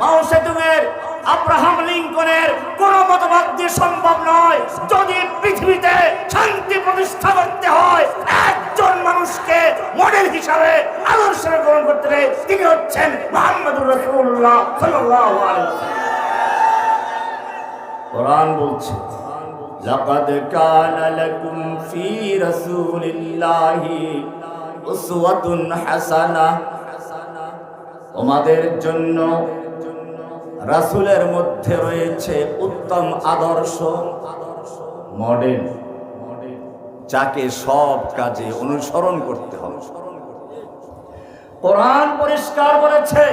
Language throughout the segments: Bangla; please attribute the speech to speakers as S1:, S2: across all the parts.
S1: মাও সেতুংয়ের, আব্রাহাম লিঙ্কনের কোন মতবাদ দিয়ে সম্ভব নয়। যদি পৃথিবীতে শান্তি প্রতিষ্ঠা করতে হয়, একজন মানুষকে মডেল হিসাবে আদর্শ গ্রহণ করতে হবে, তিনি হচ্ছেন মুহাম্মদুর রাসূলুল্লাহ সাল্লাল্লাহু আলাইহি ওয়াসাল্লাম। কোরআন বলছে, লাকাদ কানা লাকুম ফি রাসূলিল্লাহি উসওয়াতুন হাসানাহ, তোমাদের জন্য রাসূলের মধ্যে রয়েছে উত্তম আদর্শ, মডেল, যাকে সব কাজে অনুসরণ করতে হবে। কোরআন পরিষ্কার বলেছে,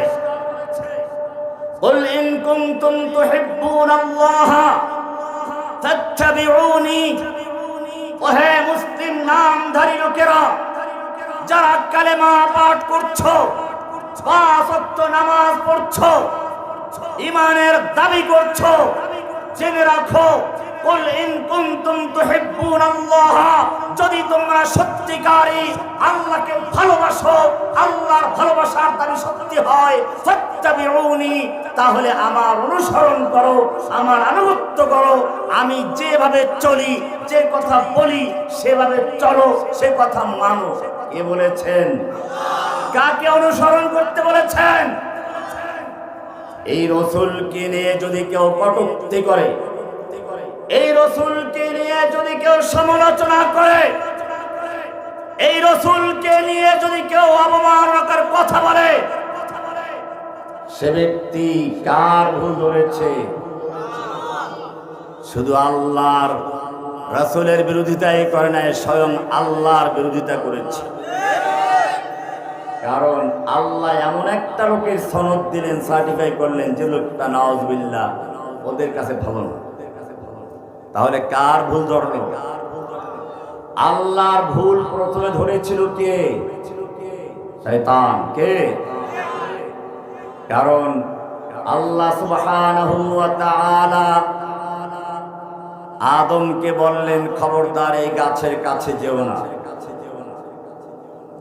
S1: কুল ইন কুনতুম তুহিব্বুনাল্লাহ ফাত্তাবিউনি, ওহে মুসলিম নামধারী লোকেরা, যারা কালেমা পাঠ করছো, পাঁচ ওয়াক্ত নামাজ পড়ছো, ঈমানের দাবি করছো, জেনে রাখো, কুল ইন কুনতুম তুহিব্বুনাল্লাহ, যদি তোমরা সত্যিকারই আল্লাহকে ভালোবাসো, আল্লাহর ভালোবাসার দাবি সত্যি হয়, ফাত্তাবিউনি, তাহলে আমার অনুসরণ করো, আমার আনুগত্য করো, আমি যেভাবে চলি, যে কথা বলি সেভাবে চলো, সে কথা মানো। কে বলেছেন? কাকে অনুসরণ করতে বলেছেন? এই রাসূলকে নিয়ে যদি কেউ কটূক্তি করে, এই রাসূলকে নিয়ে যদি কেউ সমালোচনা করে, এই রাসূলকে নিয়ে যদি কেউ অবমাননাকর কথা বলে, সে ব্যক্তি কার ভুল ধরেছে? শুধু আল্লাহর রাসূলের বিরোধিতাই করে নাই, স্বয়ং আল্লাহর বিরোধিতা করেছে। কারণ আল্লাহ এমন একটা লোকের সনদ দিলেন, সার্টিফাই করলেন, যে লোকটা নাউজুবিল্লাহ ওদের কাছে ভালো না। তাহলে কার ভুল ধরল? আল্লাহর ভুল প্রথমে ধরেছিল কে? শয়তান। কে? কারণ আল্লাহ সুবহানাহু ওয়া তাআলা আদমকে বললেন, খবরদার এই গাছের কাছে যেও না,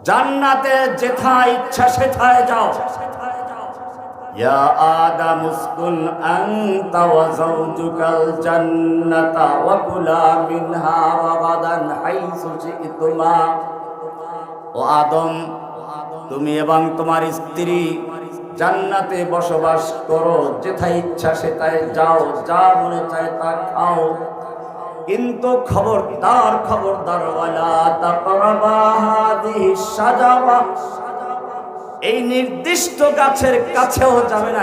S1: জান্নাতে যেথায় ইচ্ছা সেথায় যাও। ইয়া আদম উসকুন আনতা ওয়া যাওজুকাল জান্নাতা ওয়া কুলা মিনহা রাগাদান হাইসু শি'তুমা। ও আদম, তুমি এবং তোমার স্ত্রী জান্নাতে বসবাস করো, যেথায় ইচ্ছা সেথায় যাও, যা মনে চায় তা খাও, কিন্তু খবরদার খবরদার, ওয়ালা তাকরাবা হাযিহিশ শাজারা, এই নির্দিষ্ট গাছের কাছেও যাবে না।